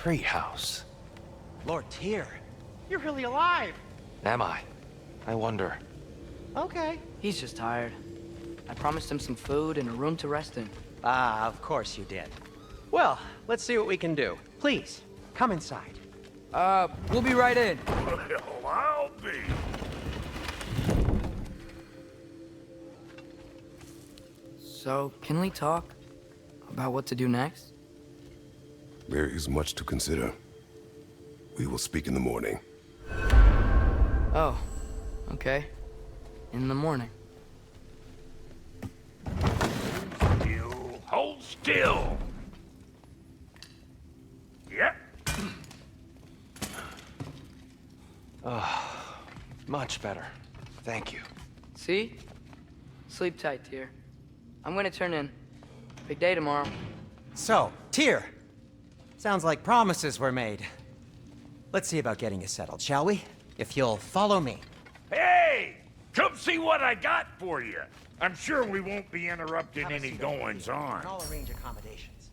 treehouse. Lord Tyr, you're really alive. Am I? I wonder. Okay. He's just tired. I promised him some food and a room to rest in. Ah, of course you did. Well, let's see what we can do. Please, come inside. We'll be right in. Well, I'll be. So, can we talk about what to do next? There is much to consider. We will speak in the morning. Oh, okay. In the morning. Still, hold still. Yep. Much better. Thank you. See? Sleep tight, Tyr. I'm gonna turn in. Big day tomorrow. So, Tyr. Sounds like promises were made. Let's see about getting you settled, shall we? If you'll follow me. Hey! Come see what I got for you. I'm sure we won't be interrupting Have a any seat over here, goings-on. and I'll arrange accommodations.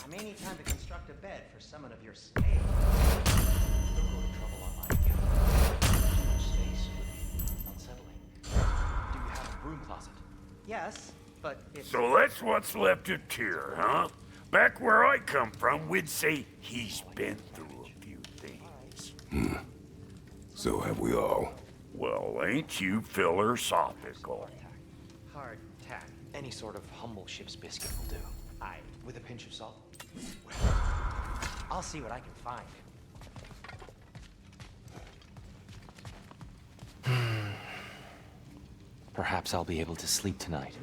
I may need time to construct a bed for someone of your scale. Don't go to trouble on my account. Too much space would be unsettling. Do you have a broom closet? Yes, but if... So that's what's left of Tyr, huh? Back where I come from, we'd say he's been through a few things. So have we all. Well, ain't you philosophical? Hard tack. Any sort of humble ship's biscuit will do. Aye. With a pinch of salt. I'll see what I can find. Perhaps I'll be able to sleep tonight.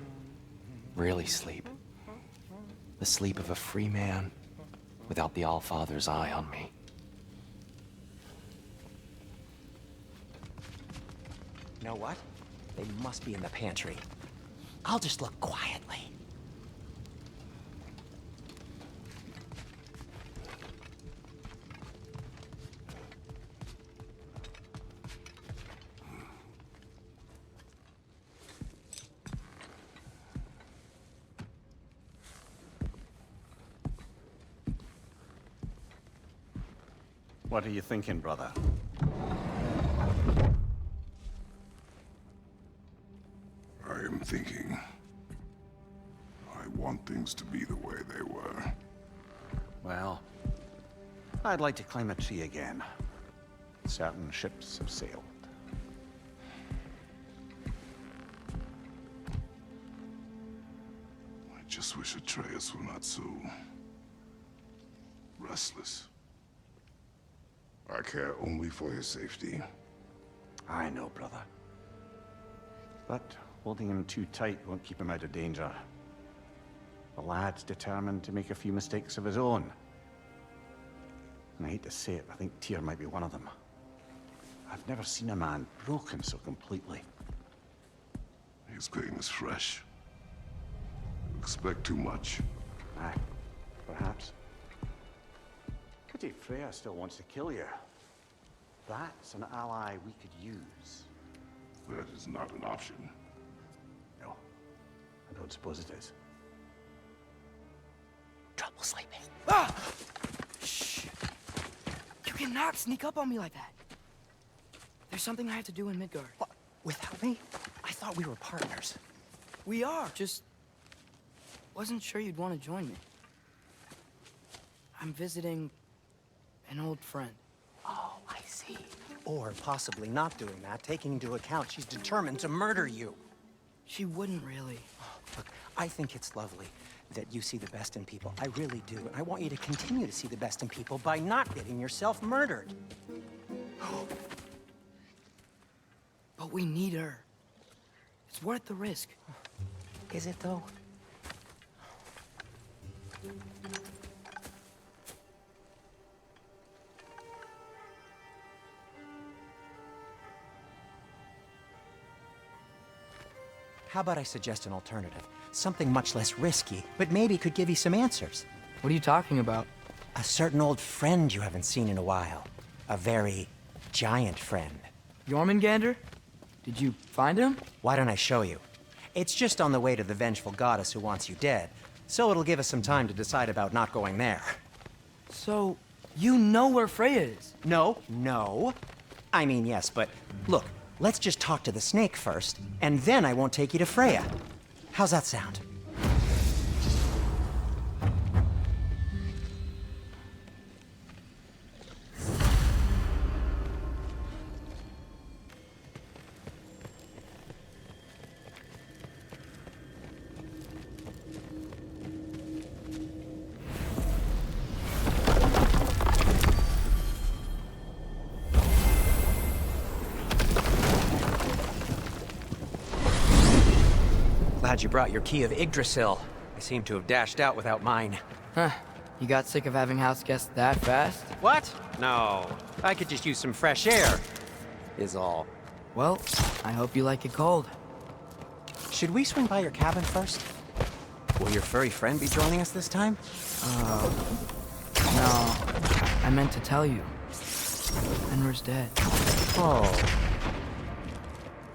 Really sleep. The sleep of a free man without the Allfather's eye on me. You know what? They must be in the pantry. I'll just look quietly. What are you thinking, brother? I am thinking. I want things to be the way they were. Well, I'd like to climb a tree again. Certain ships have sailed. I just wish Atreus were not so... restless. I care only for his safety. I know, brother. But holding him too tight won't keep him out of danger. The lad's determined to make a few mistakes of his own. And I hate to say it, I think Tyr might be one of them. I've never seen a man broken so completely. His pain is fresh. You expect too much. Aye, perhaps. Pity Freya still wants to kill you. That's an ally we could use. That is not an option. No, I don't suppose it is. Trouble sleeping. Ah! Shh! You cannot sneak up on me like that. There's something I have to do in Midgard. What? Without me? I thought we were partners. We are, just... wasn't sure you'd want to join me. I'm visiting an old friend. Oh, I see. Or possibly not doing that, taking into account she's determined to murder you. She wouldn't really. Look, I think it's lovely that you see the best in people. I really do. And I want you to continue to see the best in people by not getting yourself murdered. But we need her. It's worth the risk. Is it, though? How about I suggest an alternative? Something much less risky, but maybe could give you some answers. What are you talking about? A certain old friend you haven't seen in a while. A very giant friend. Jormungandr? Did you find him? Why don't I show you? It's just on the way to the vengeful goddess who wants you dead, so it'll give us some time to decide about not going there. So, You know where Freya is. No. I mean, yes, but look, let's just talk to the snake first, and then I won't take you to Freya. How's that sound? Glad you brought your key of Yggdrasil. I seem to have dashed out without mine. Huh. You got sick of having house guests that fast? What? No. I could just use some fresh air, is all. Well, I hope you like it cold. Should we swing by your cabin first? Will your furry friend be joining us this time? No. I meant to tell you. Fenrir's dead. Oh.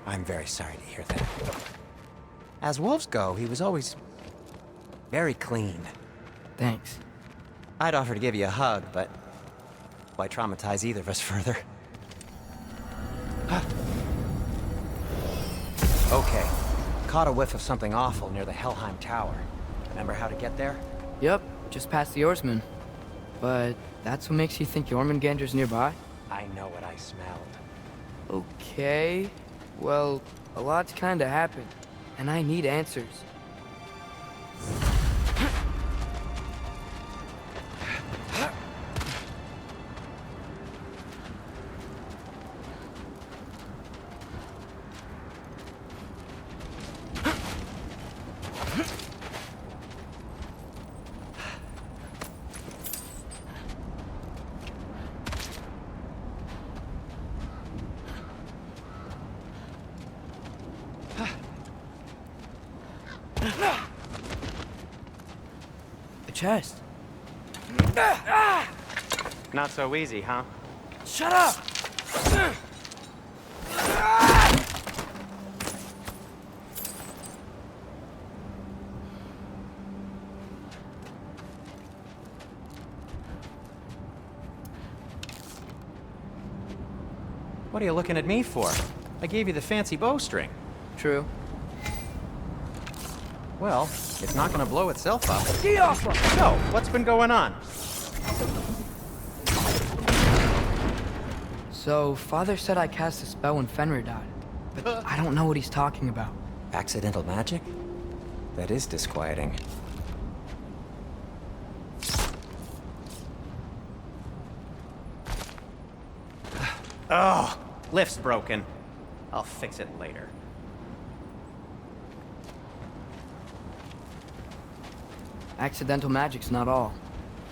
I'm very sorry to hear that. As wolves go, he was always very clean. Thanks. I'd offer to give you a hug, but why traumatize either of us further? Okay. Caught a whiff of something awful near the Helheim Tower. Remember how to get there? Yep, just past the oarsman. But that's what makes you think Jormungandr's nearby? I know what I smelled. Okay. Well, a lot's kinda happened, and I need answers. A chest. Not so easy, huh? Shut up! What are you looking at me for? I gave you the fancy bowstring. True. Well, it's not gonna blow itself up. Get off of! So, what's been going on? So, Father said I cast a spell when Fenrir died, but I don't know what he's talking about. Accidental magic? That is disquieting. Oh, lift's broken. I'll fix it later. Accidental magic's not all.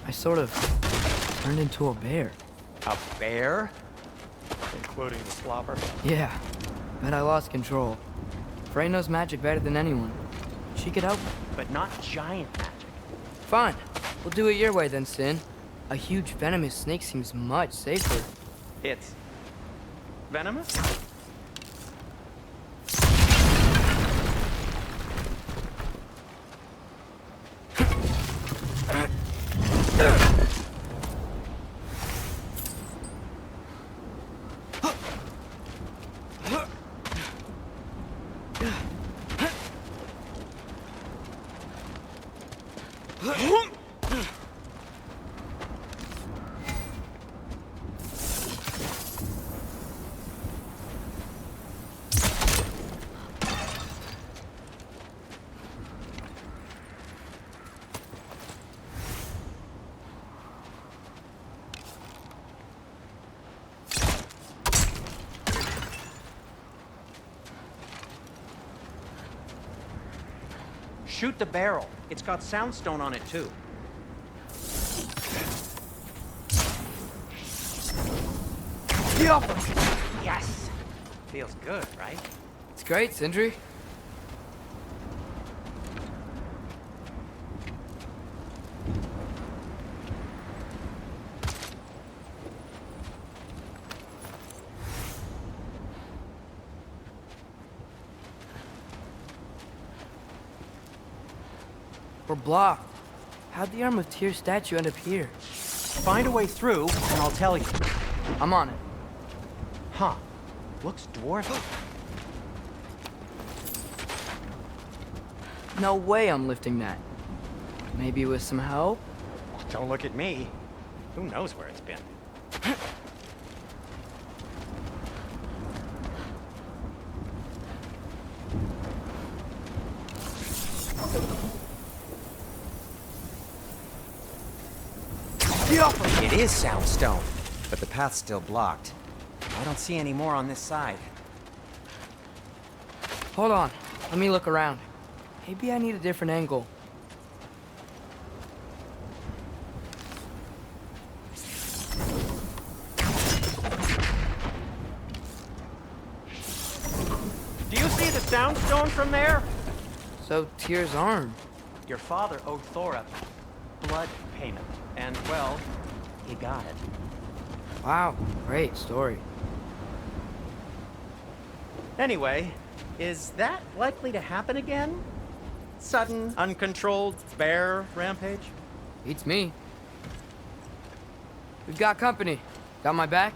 I sort of turned into a bear. A bear? Including the slobber? Yeah, but I lost control. Frey knows magic better than anyone. She could help me. But not giant magic. Fine. We'll do it your way then, Sin. A huge venomous snake seems much safer. It's venomous? Shoot the barrel. It's got soundstone on it, too. Yes! Feels good, right? It's great, Sindri. We're blocked. How'd the Arm of Tyr statue end up here? Find a way through, and I'll tell you. I'm on it. Huh. Looks dwarfy. No way I'm lifting that. Maybe with some help? Don't look at me. Who knows where it's been? It is soundstone, but the path's still blocked. I don't see any more on this side. Hold on. Let me look around. Maybe I need a different angle. Do you see the soundstone from there? So, Tyr's arm. Your father owed Thor a blood payment, and, well, he got it. Wow, great story. Anyway, is that likely to happen again? Sudden, uncontrolled bear rampage? Beats me. We've got company. Got my back?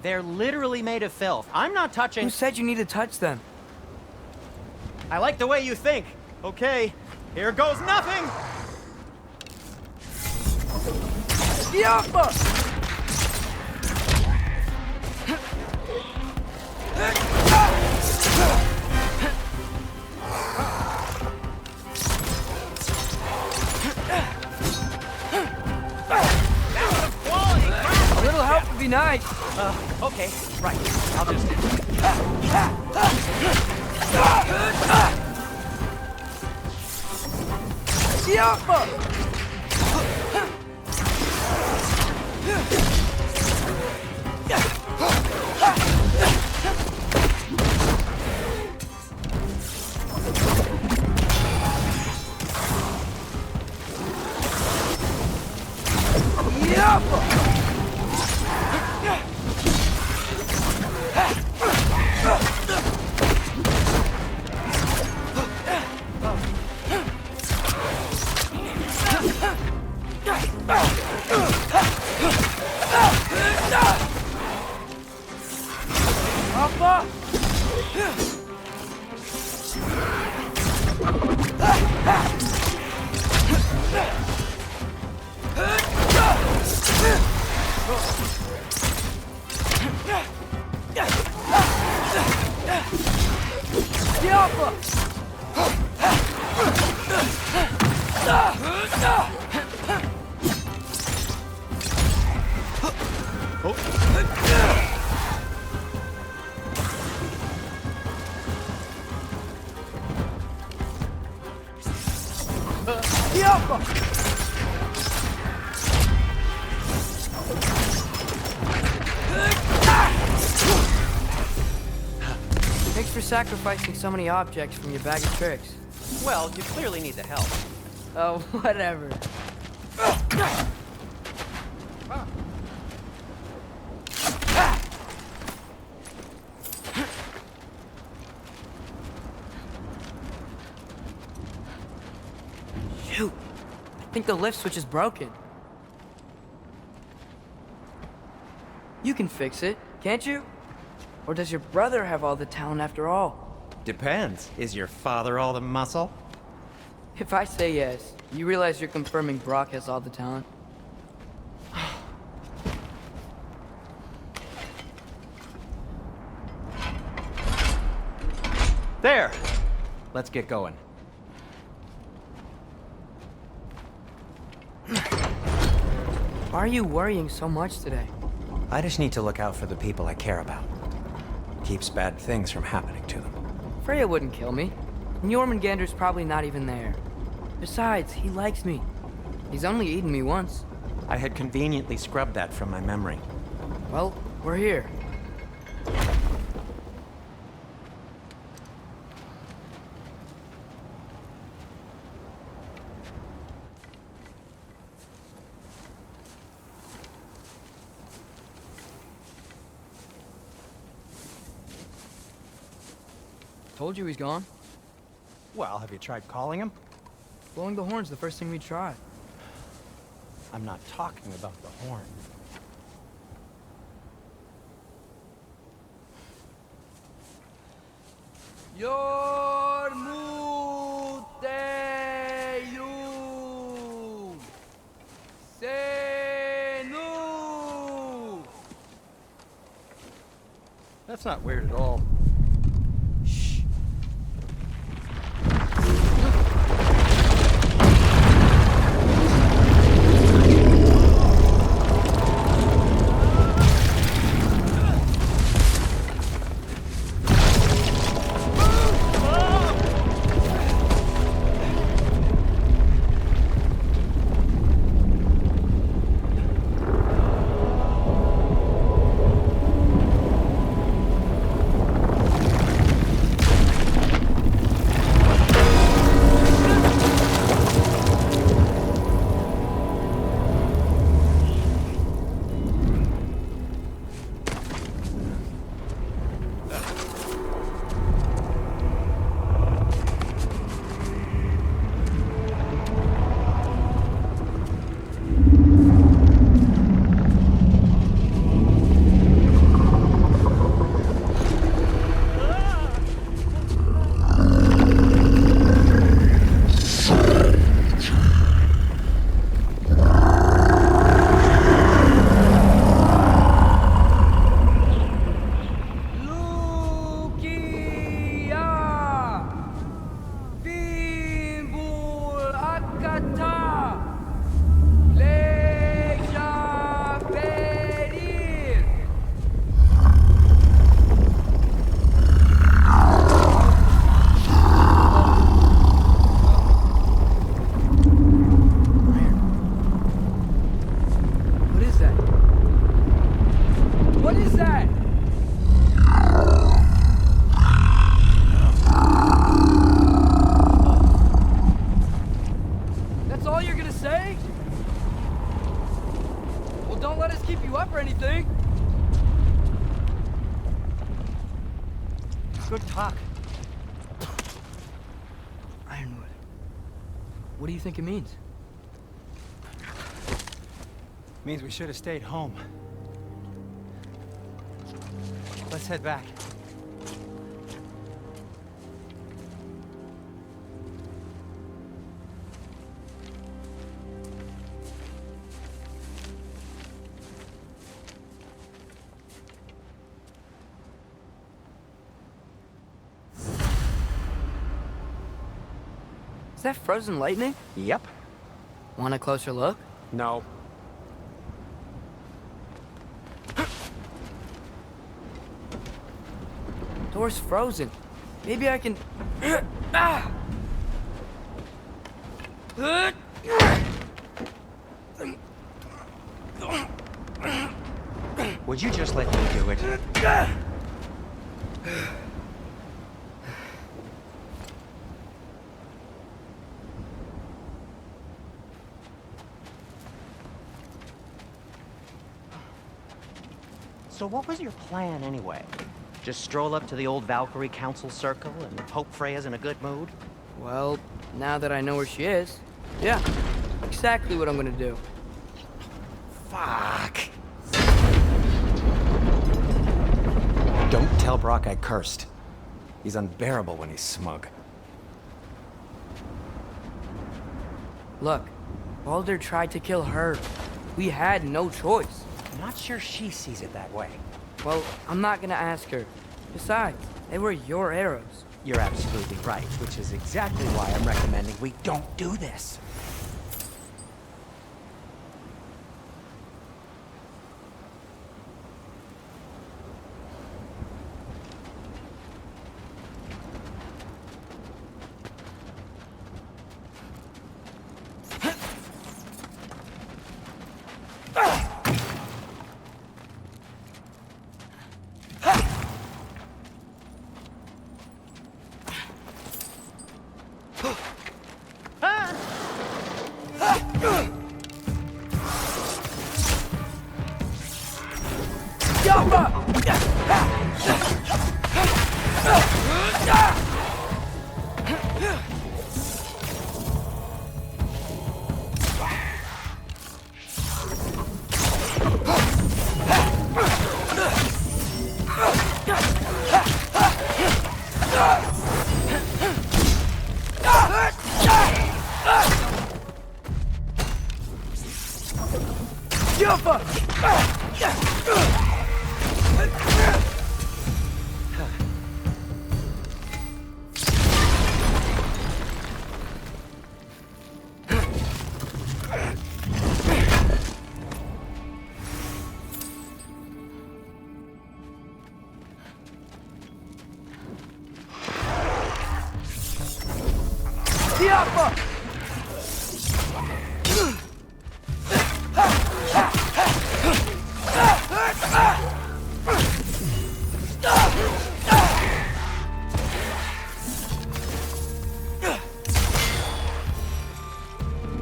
They're literally made of filth. I'm not touching... Who said you need to touch them? I like the way you think. Okay, here goes nothing! Yappa! A little help would be nice. Okay, right. I'll just... Yappa! Thanks for sacrificing so many objects from your bag of tricks. Well, you clearly need the help. Oh, whatever. Shoot! I think the lift switch is broken. You can fix it, can't you? Or does your brother have all the talent after all? Depends. Is your father all the muscle? If I say yes, you realize you're confirming Brock has all the talent? There! Let's get going. Why are you worrying so much today? I just need to look out for the people I care about. Keeps bad things from happening to them. Freya wouldn't kill me. And Jormungandr's probably not even there. Besides, he likes me. He's only eaten me once. I had conveniently scrubbed that from my memory. Well, we're here. Told you he's gone. Well, have you tried calling him? Blowing the horn's the first thing we tried. I'm not talking about the horn. Yormuteyu Senu. That's not weird at all. Shh. Good talk. Ironwood. What do you think it means? Means we should have stayed home. Let's head back. Is that frozen lightning? Yep. Want a closer look? No. Door's frozen. Maybe I can... Ah! Would you just let me do it? So what was your plan anyway? Just stroll up to the old Valkyrie Council Circle and hope Freya's in a good mood? Well, now that I know where she is, yeah, exactly what I'm gonna do. Fuck! Don't tell Brock I cursed. He's unbearable when he's smug. Look, Baldur tried to kill her. We had no choice. I'm not sure she sees it that way. Well, I'm not gonna ask her. Besides, they were your arrows. You're absolutely right, which is exactly why I'm recommending we don't do this.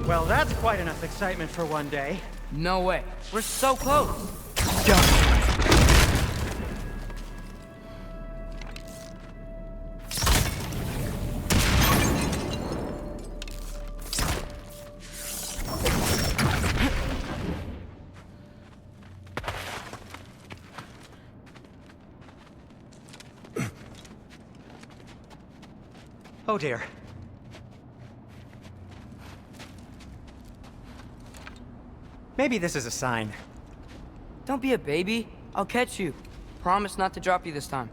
Well, that's quite enough excitement for one day. No way. We're so close. Oh dear. Maybe this is a sign. Don't be a baby. I'll catch you. Promise not to drop you this time.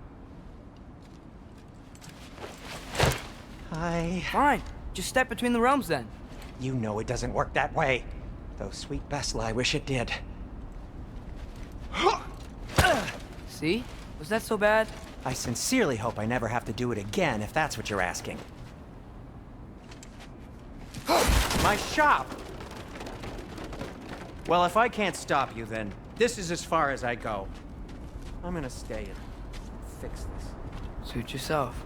Fine. Just step between the realms then. You know it doesn't work that way. Though sweet Bessla, I wish it did. See? Was that so bad? I sincerely hope I never have to do it again, if that's what you're asking. My shop! Well, if I can't stop you, then this is as far as I go. I'm gonna stay and fix this. Suit yourself.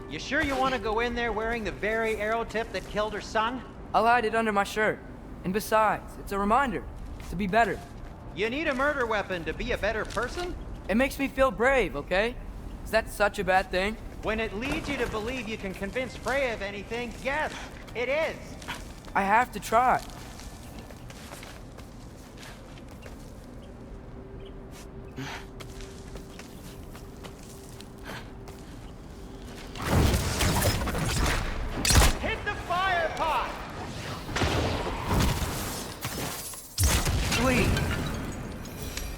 You sure you want to go in there wearing the very arrow tip that killed her son? I'll hide it under my shirt. And besides, it's a reminder to be better. You need a murder weapon to be a better person? It makes me feel brave, okay? Is that such a bad thing? When it leads you to believe you can convince Freya of anything, yes, it is. I have to try. Hit the fire pot! Sweet.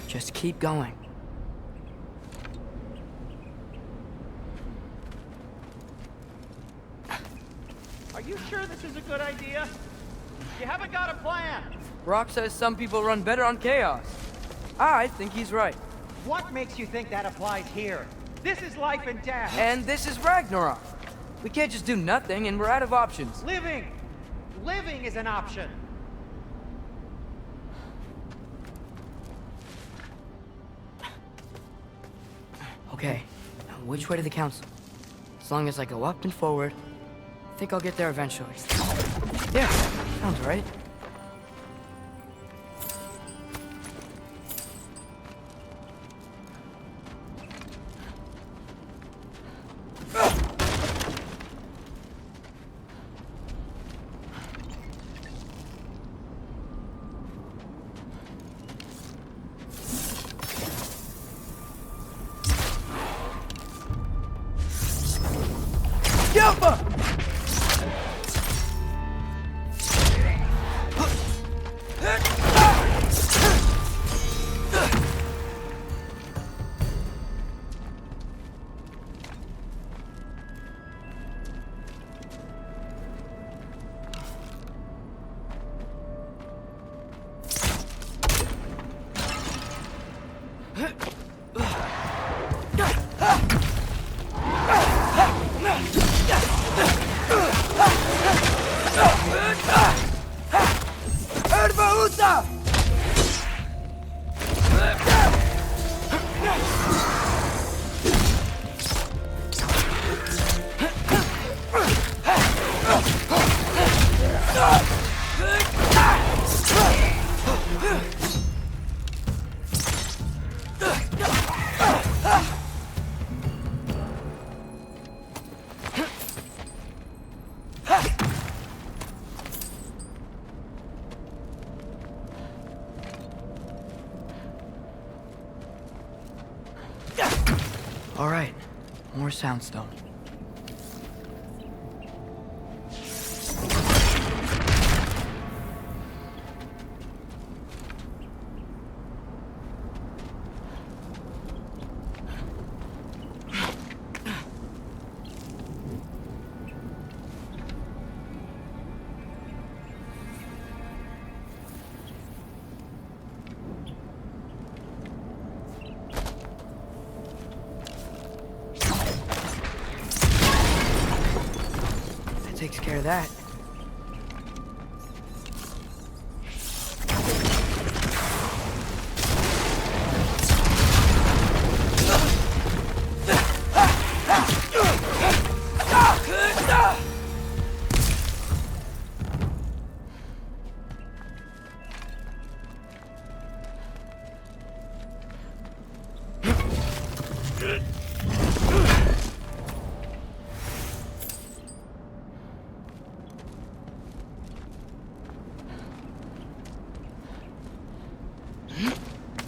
Just keep going. Are you sure this is a good idea? You haven't got a plan. Rock says some people run better on chaos. I think he's right. What makes you think that applies here? This is life and death. And this is Ragnarok. We can't just do nothing and we're out of options. Living! Living is an option. Okay, now which way to the council? As long as I go up and forward, I think I'll get there eventually. Yeah, sounds right. All right, more soundstone. takes care of that.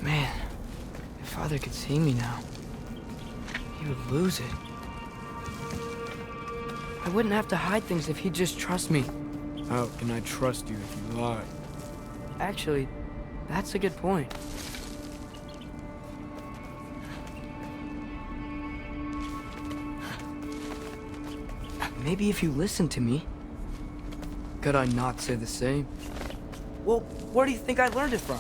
Man, if Father could see me now, he would lose it. I wouldn't have to hide things if he'd just trust me. How can I trust you if you lie? Actually, that's a good point. Maybe if you listen to me. Could I not say the same? Well, where do you think I learned it from?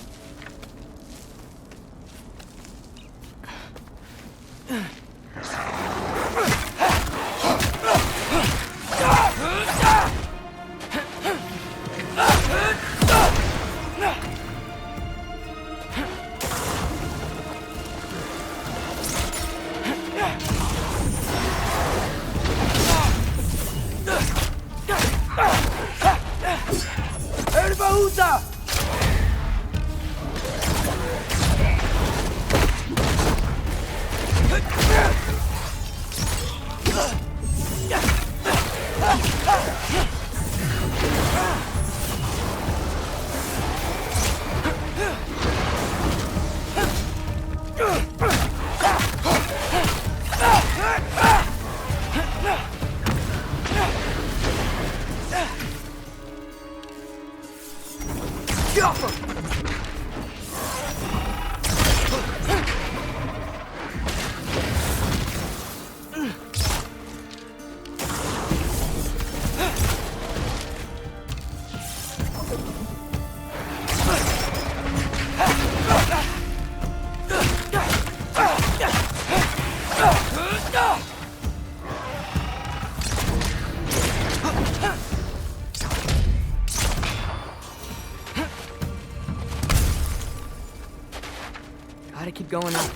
Gotta keep going up.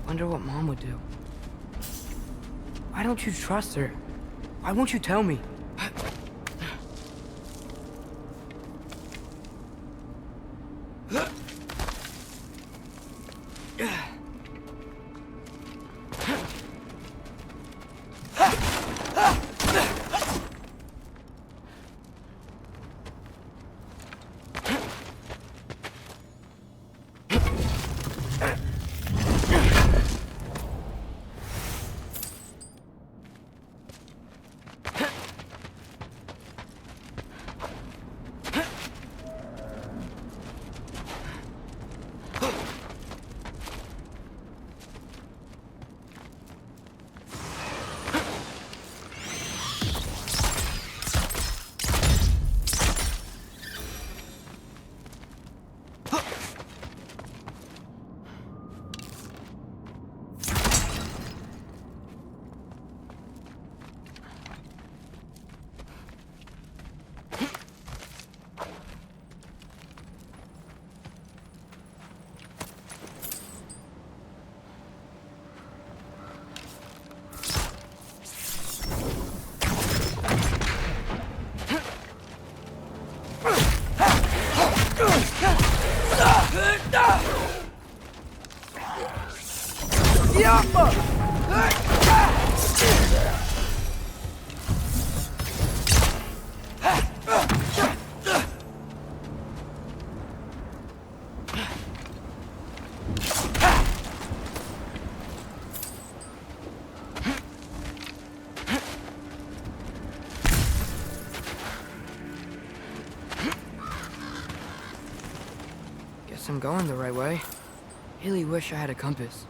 Wonder what Mom would do. Why don't you trust her? Why won't you tell me? Guess I'm going the right way. Really wish I had a compass.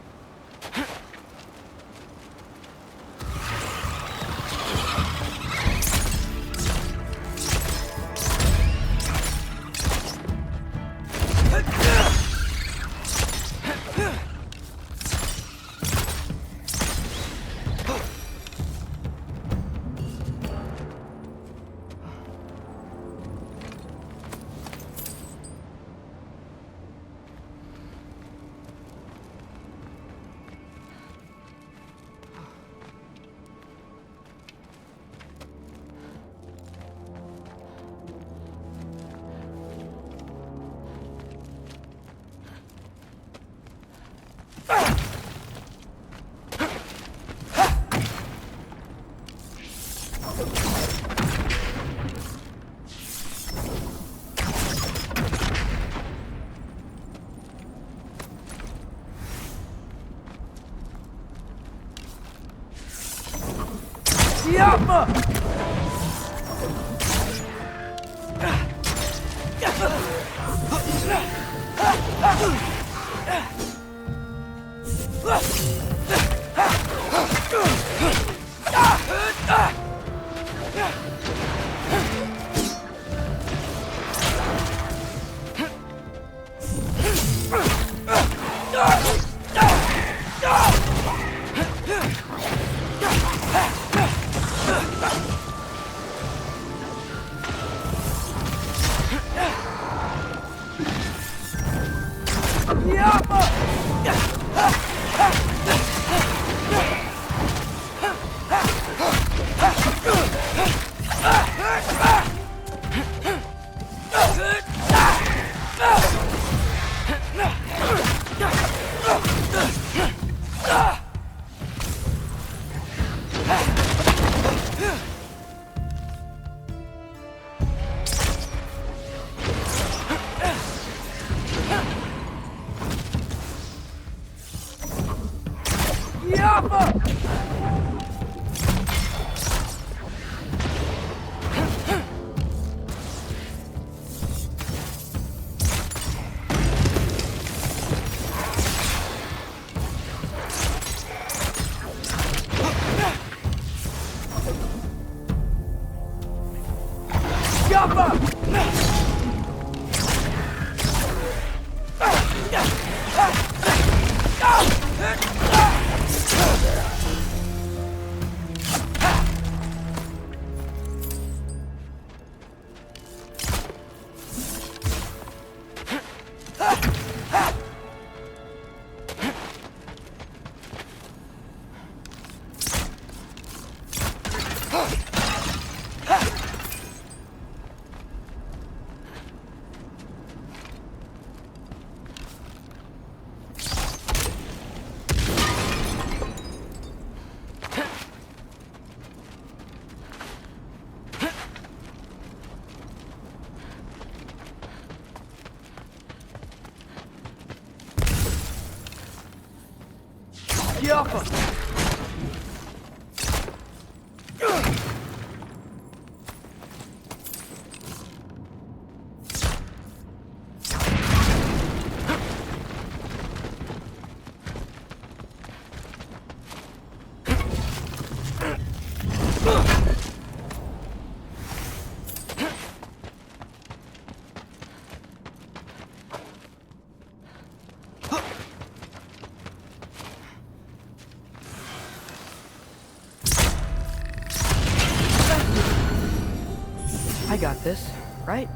I got this, right?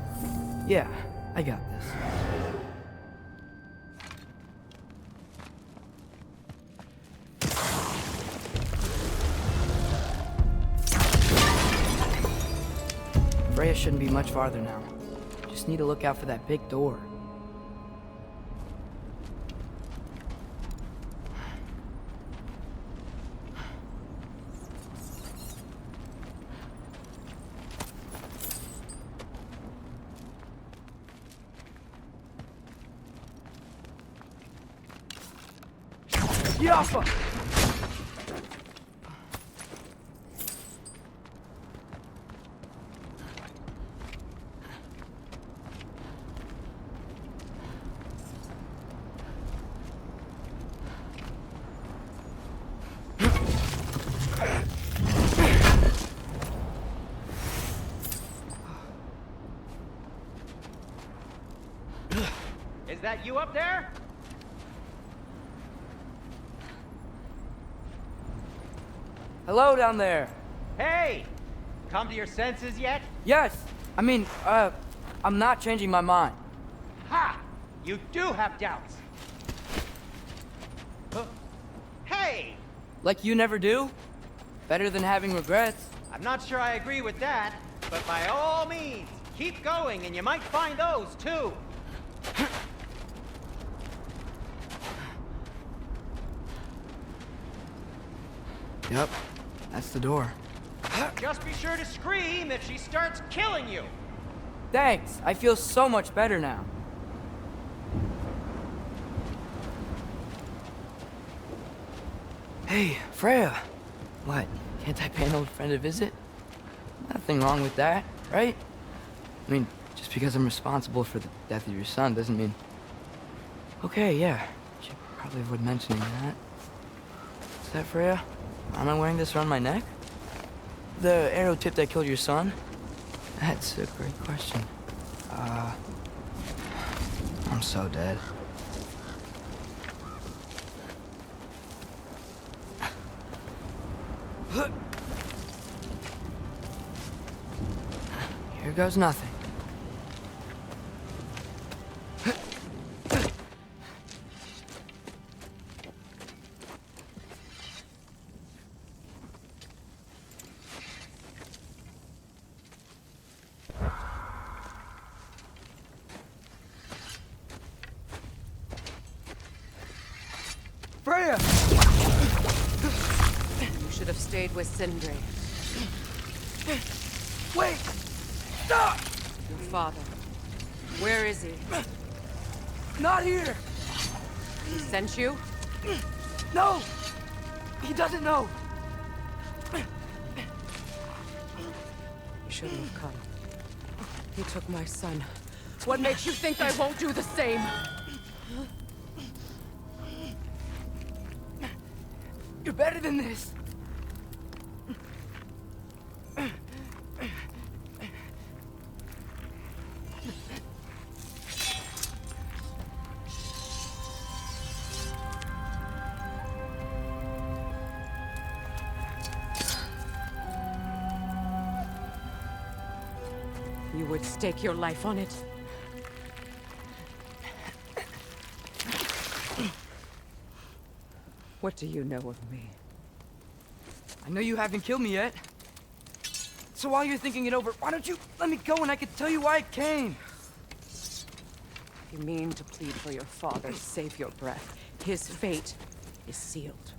Yeah, I got this. Freya shouldn't be much farther now. Just need to look out for that big door. Yappa! Is that you up there? Hello down there. Hey! Come to your senses yet? Yes, I mean, I'm not changing my mind. Ha! You do have doubts. Hey! Like you never do? Better than having regrets. I'm not sure I agree with that, but by all means, keep going and you might find those too. Yep, that's the door. Just be sure to scream if she starts killing you. Thanks, I feel so much better now. Hey, Freya. What, Can't I pay an old friend a visit? Nothing wrong with that, right? I mean, just because I'm responsible for the death of your son doesn't mean... Okay, yeah. Should probably avoid mentioning that. Is that Freya? Am I wearing this around my neck? The arrow tip that killed your son? That's a great question. I'm so dead. Here goes nothing. Freya! You should have stayed with Sindri. Wait! Stop! Your father. Where is he? Not here! He sent you? No! He doesn't know! You shouldn't have come. He took my son. What makes you think I won't do the same? You're better than this! You would stake your life on it? What do you know of me? I know you haven't killed me yet. So while you're thinking it over, why don't you let me go and I can tell you why I came? You mean to plead for your father, save your breath. His fate is sealed.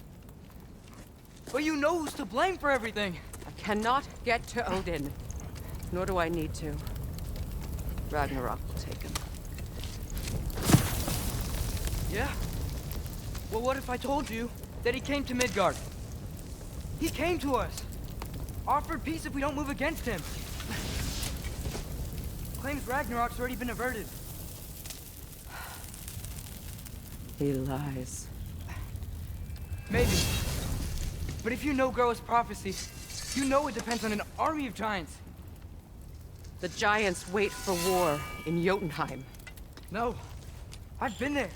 But you know who's to blame for everything. I cannot get to Odin. Nor do I need to. Ragnarok will take him. Yeah? Well, what if I told you that he came to Midgard? He came to us. Offered peace if we don't move against him. Claims Ragnarok's already been averted. He lies. Maybe. But if you know Groa's prophecy, you know it depends on an army of giants. The giants wait for war in Jotunheim. No. I've been there.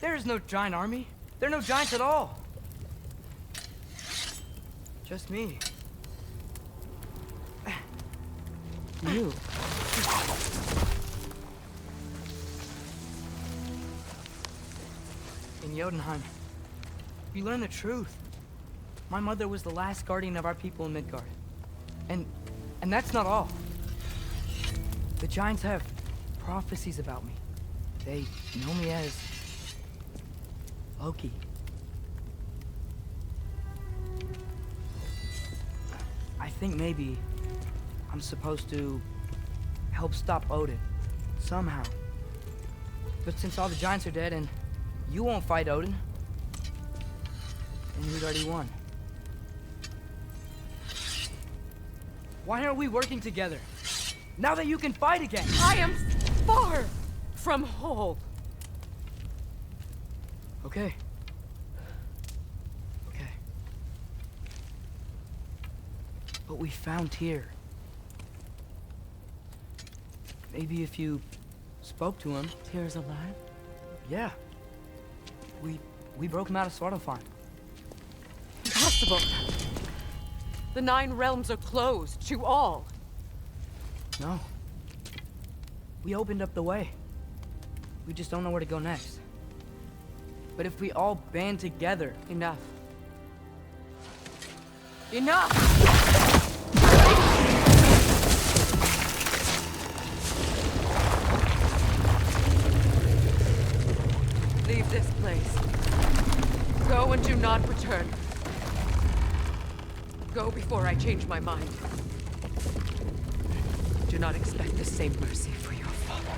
There is no giant army. There are no giants at all. Just me. You? In Jotunheim, you learn the truth. My mother was the last guardian of our people in Midgard. And that's not all. The giants have prophecies about me. They know me as Loki. I think maybe I'm supposed to help stop Odin, somehow. But since all the giants are dead and you won't fight Odin, then you'd already won. Why aren't we working together? Now that you can fight again! I am far from whole. Okay. Okay. But we found Tyr. Maybe if you spoke to him... Tyr's alive? Yeah. We broke him out of Svartalfheim. Impossible. The 9 realms are closed to all. No. We opened up the way. We just don't know where to go next. But if we all band together... Enough. Enough! Leave this place. Go and do not return. Go before I change my mind. Do not expect the same mercy for your father.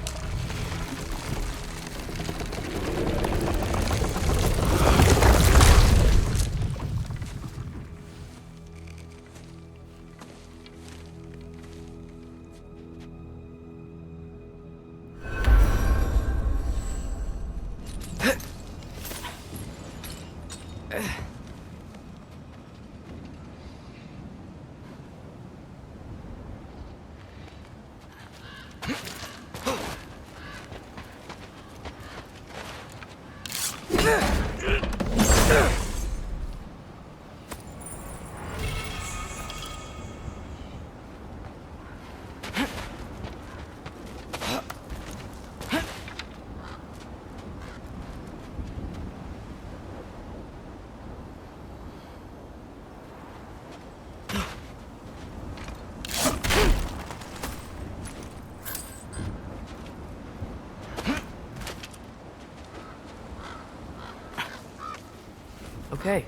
Okay,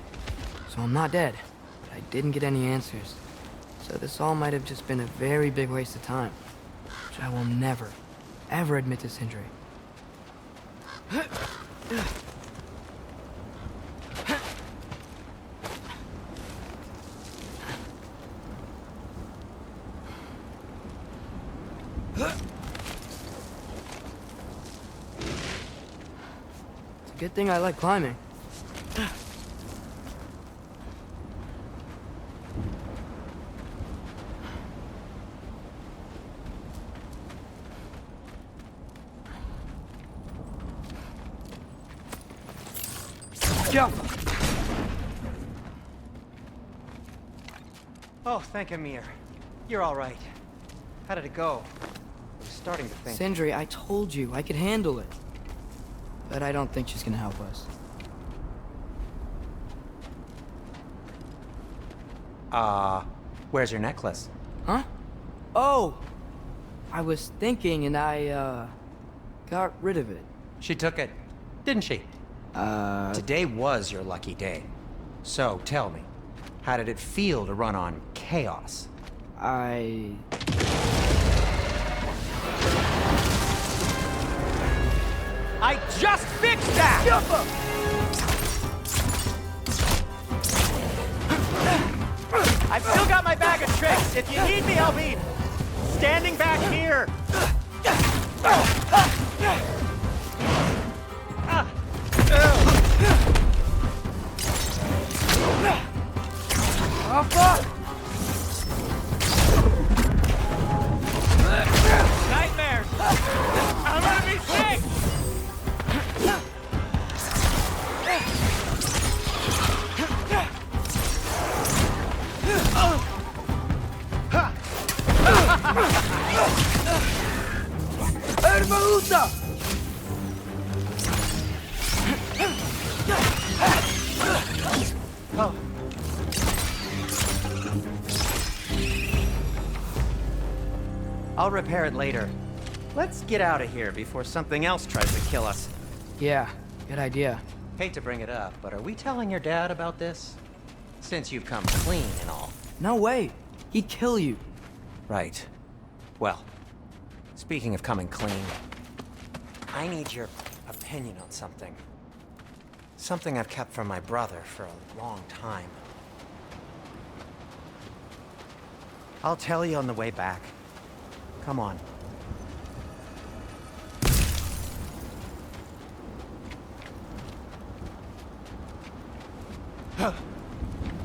so I'm not dead, but I didn't get any answers. So this all might have just been a very big waste of time, which I will never, ever admit to Sindri. It's a good thing I like climbing. Jump! Oh, thank Amir. You're all right. How did it go? I was starting to think... Sindri, I told you I could handle it. But I don't think she's gonna help us. Where's your necklace? Huh? Oh! I was thinking and I, got rid of it. She took it, didn't she? Today was your lucky day. So, tell me, how did it feel to run on chaos? I just fixed that! I've still got my bag of tricks. If you need me, I'll be standing back here. Oh fuck! Nightmares! I'm gonna be sick! Hermaluta! Oh. I'll repair it later. Let's get out of here before something else tries to kill us. Yeah, good idea. Hate to bring it up, but are we telling your dad about this? Since you've come clean and all. No way! He'd kill you. Right. Well, speaking of coming clean, I need your opinion on something. Something I've kept from my brother for a long time. I'll tell you on the way back. Come on.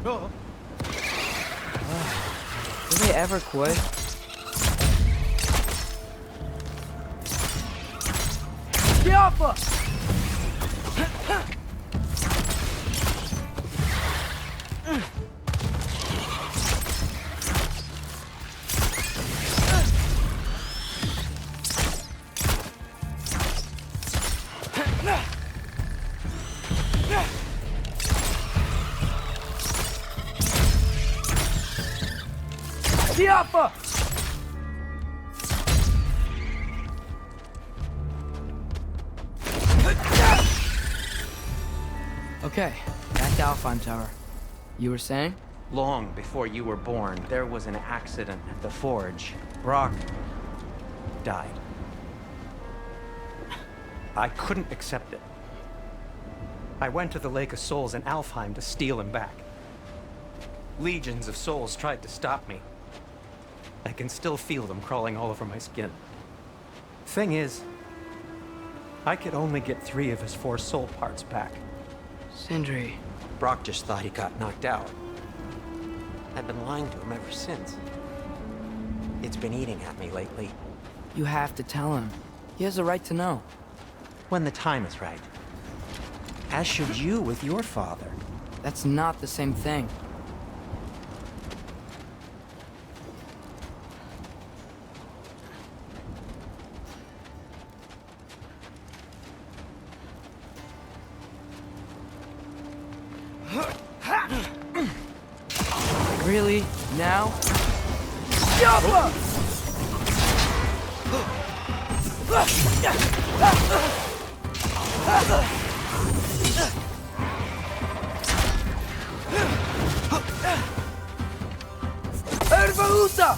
Do they ever quit? Jump! Diapa! Okay, back to Alfheim Tower. You were saying? Long before you were born, there was an accident at the forge. Brock died. I couldn't accept it. I went to the Lake of Souls in Alfheim to steal him back. Legions of souls tried to stop me. I can still feel them crawling all over my skin. Thing is, I could only get 3 of his 4 soul parts back. Sindri. Brock just thought he got knocked out. I've been lying to him ever since. It's been eating at me lately. You have to tell him. He has a right to know. When the time is right. As should you with your father. That's not the same thing. Really? Now? Ervaluta!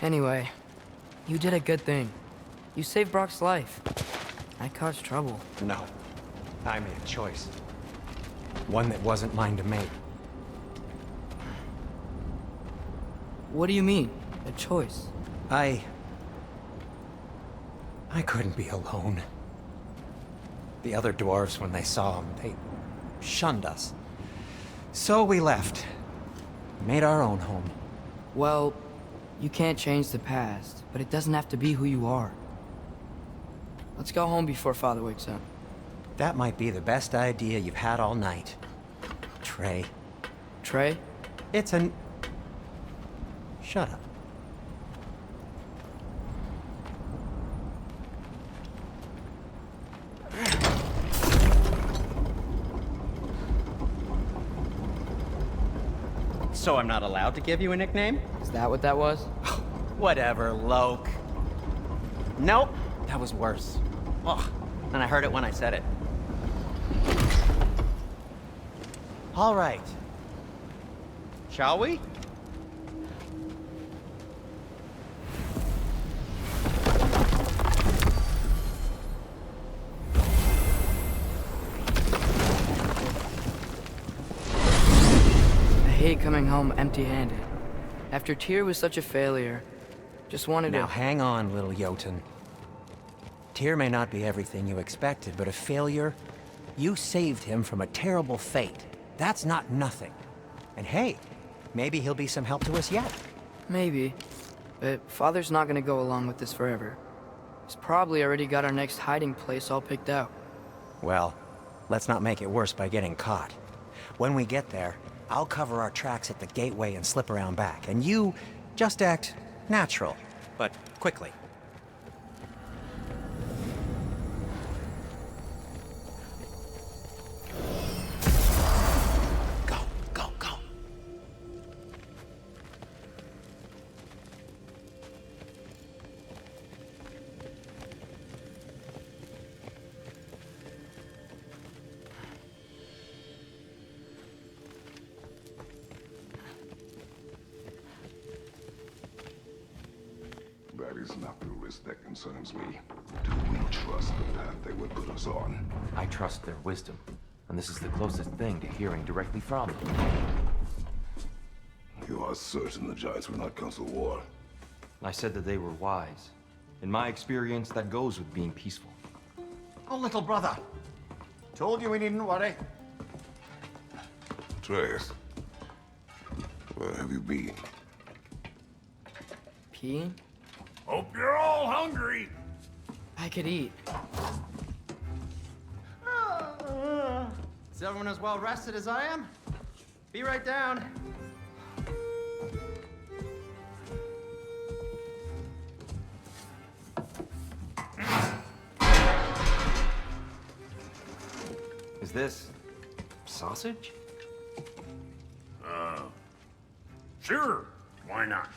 Anyway, you did a good thing. You saved Brock's life. I caused trouble. No. I made a choice. One that wasn't mine to make. What do you mean? A choice? I couldn't be alone. The other dwarves, when they saw him, they shunned us. So we left. Made our own home. Well, you can't change the past, but it doesn't have to be who you are. Let's go home before Father wakes up. That might be the best idea you've had all night. Trey. Trey? It's an... Shut up. So I'm not allowed to give you a nickname? Is that what that was? Whatever, Loke. Nope, that was worse. Ugh, and I heard it when I said it. All right. Shall we? I hate coming home empty-handed. After Tyr was such a failure, just wanted Now to... hang on, little Jotun. Tyr may not be everything you expected, but a failure? You saved him from a terrible fate. That's not nothing. And hey, maybe he'll be some help to us yet. Maybe. But Father's not gonna go along with this forever. He's probably already got our next hiding place all picked out. Well, let's not make it worse by getting caught. When we get there, I'll cover our tracks at the gateway and slip around back. And you just act natural, but quickly. Go, go, go. That is not the risk that concerns me. Do we trust the path they would put us on? I trust their wisdom, and this is the closest thing to hearing directly from them. You are certain the Giants were not Council War? I said that they were wise. In my experience, that goes with being peaceful. Oh, little brother. Told you we needn't worry. Atreus, where have you been? Peeing? Hope you're all hungry. I could eat. Is everyone as well rested as I am? Be right down. Is this... sausage? Sure, why not?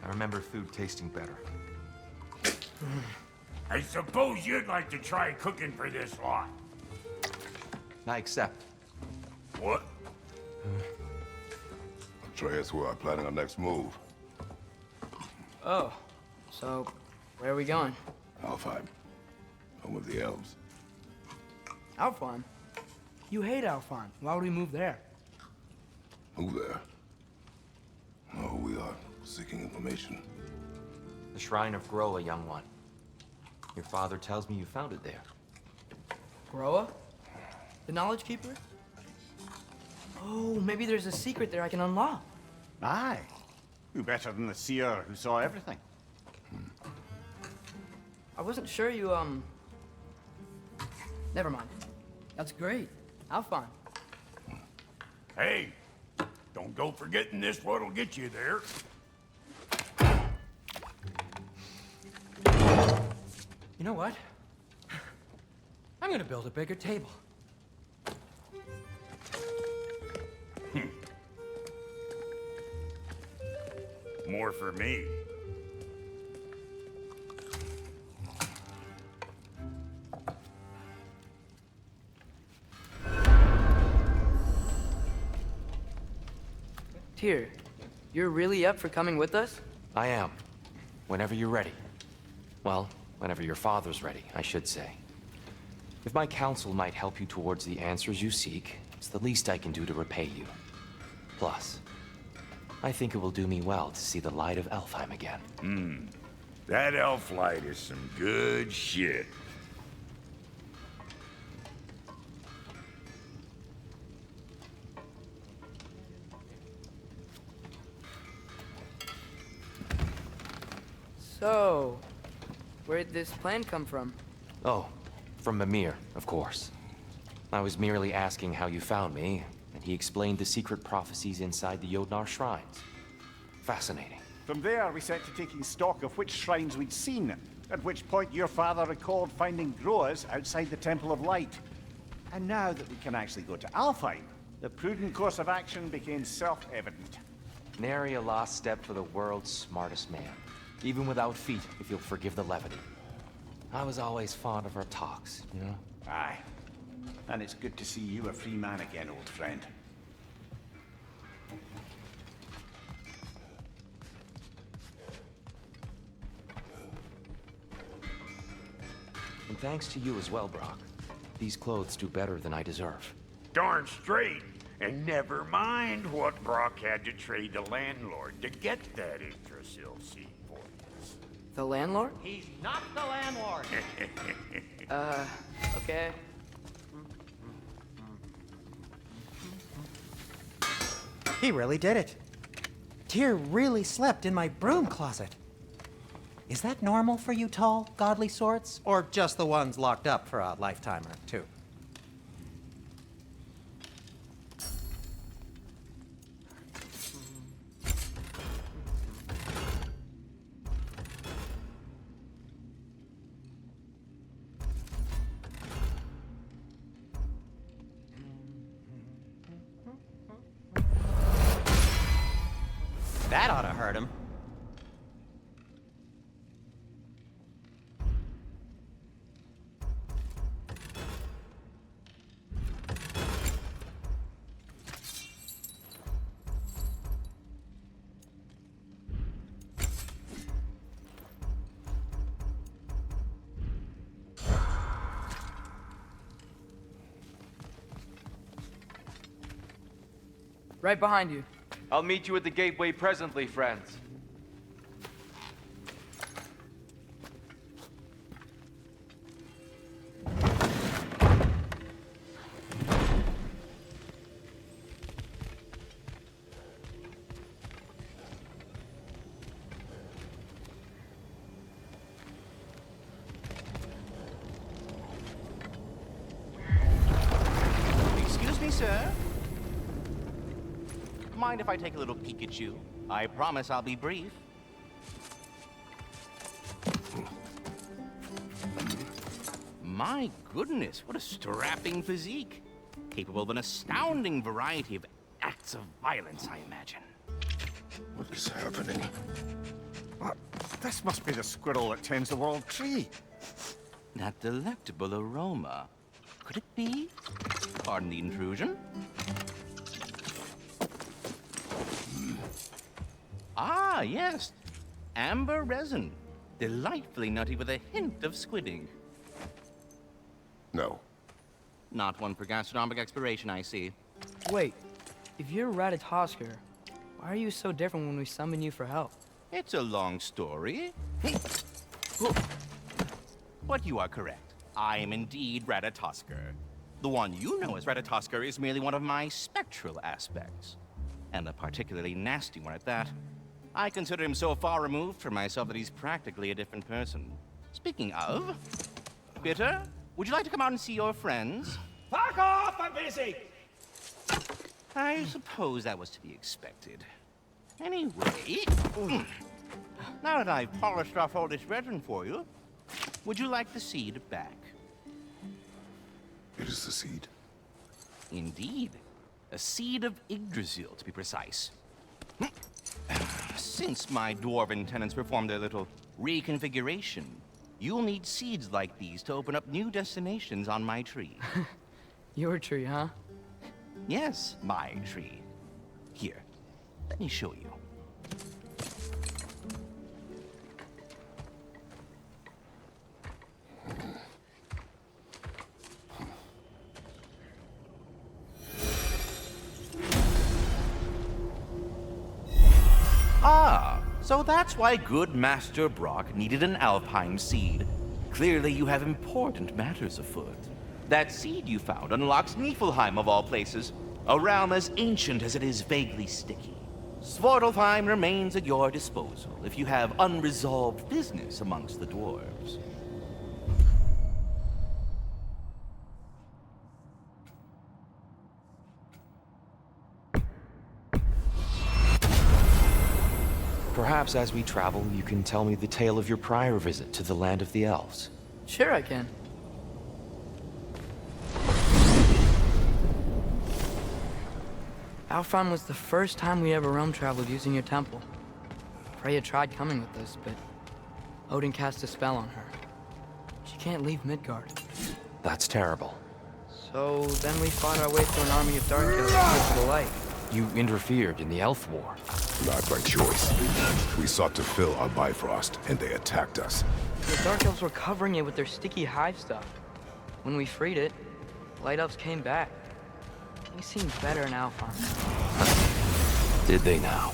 I remember food tasting better. I suppose you'd like to try cooking for this lot. I accept. What? Atreus, we are planning our next move. Oh, so where are we going? Alfheim. Home of the elves. Alfheim? You hate Alfheim. Why would we move there? Move there. Oh, we are seeking information. The Shrine of Groa, young one. Your father tells me you found it there. Groa? The Knowledge Keeper? Oh, maybe there's a secret there I can unlock. Aye. Who better than the seer who saw everything? I wasn't sure you, Never mind. That's great. I'll find. Hey, don't go forgetting this what'll get you there. You know what? I'm gonna build a bigger table. More for me. Tyr, you're really up for coming with us? I am. Whenever you're ready. Well, whenever your father's ready, I should say. If my counsel might help you towards the answers you seek, it's the least I can do to repay you. Plus, I think it will do me well to see the light of Elfheim again. That elf light is some good shit. So, where'd this plan come from? Oh, from Mimir, of course. I was merely asking how you found me, and he explained the secret prophecies inside the Jotnar shrines. Fascinating. From there, we set to taking stock of which shrines we'd seen, at which point your father recalled finding Groas outside the Temple of Light. And now that we can actually go to Alfheim, the prudent course of action became self-evident. Nary a lost step for the world's smartest man. Even without feet, if you'll forgive the levity. I was always fond of our talks, you know? Aye. And it's good to see you a free man again, old friend. And thanks to you as well, Brock. These clothes do better than I deserve. Darn straight. And never mind what Brock had to trade the landlord to get that Yggdrasil seat for us. The landlord? He's not the landlord. Okay. He really did it. Tyr really slept in my broom closet. Is that normal for you tall, godly sorts? Or just the ones locked up for a lifetime or two? That ought to hurt him. Right behind you. I'll meet you at the gateway presently, friends. Excuse me, sir. Mind if I take a little peek at you? I promise I'll be brief. My goodness, what a strapping physique. Capable of an astounding variety of acts of violence, I imagine. What is happening? What? This must be the squirrel that tends the world tree. That delectable aroma. Could it be? Pardon the intrusion. Ah, yes. Amber resin. Delightfully nutty with a hint of squidding. No. Not one for gastronomic exploration, I see. Wait, if you're Ratatoskr, Why are you so different when we summon you for help? It's a long story. But you are correct. I am indeed Ratatoskr. The one you know as Ratatoskr is merely one of my spectral aspects. And a particularly nasty one at that. I consider him so far removed from myself that he's practically a different person. Speaking of, Bitter, would you like to come out and see your friends? Fuck off! I'm busy! I suppose that was to be expected. Anyway, now that I've polished off all this resin for you, would you like the seed back? It is the seed. Indeed. A seed of Yggdrasil, to be precise. Since my dwarven tenants performed their little reconfiguration, you'll need seeds like these to open up new destinations on my tree. Your tree, huh? Yes, my tree. Here, let me show you. Ah, so that's why good Master Brock needed an Alpine seed. Clearly you have important matters afoot. That seed you found unlocks Niflheim of all places, a realm as ancient as it is vaguely sticky. Svartalfheim remains at your disposal if you have unresolved business amongst the dwarves. Perhaps as we travel, you can tell me the tale of your prior visit to the land of the elves. Sure I can. Alfheim was the first time we ever realm traveled using your temple. Freya tried coming with us, but Odin cast a spell on her. She can't leave Midgard. That's terrible. So then we fought our way through an army of dark elves to the light. You interfered in the Elf War. Not by choice. We sought to fill our Bifrost, and they attacked us. The dark elves were covering it with their sticky hive stuff. When we freed it, light elves came back. They seemed better in Alfheim. Did they now?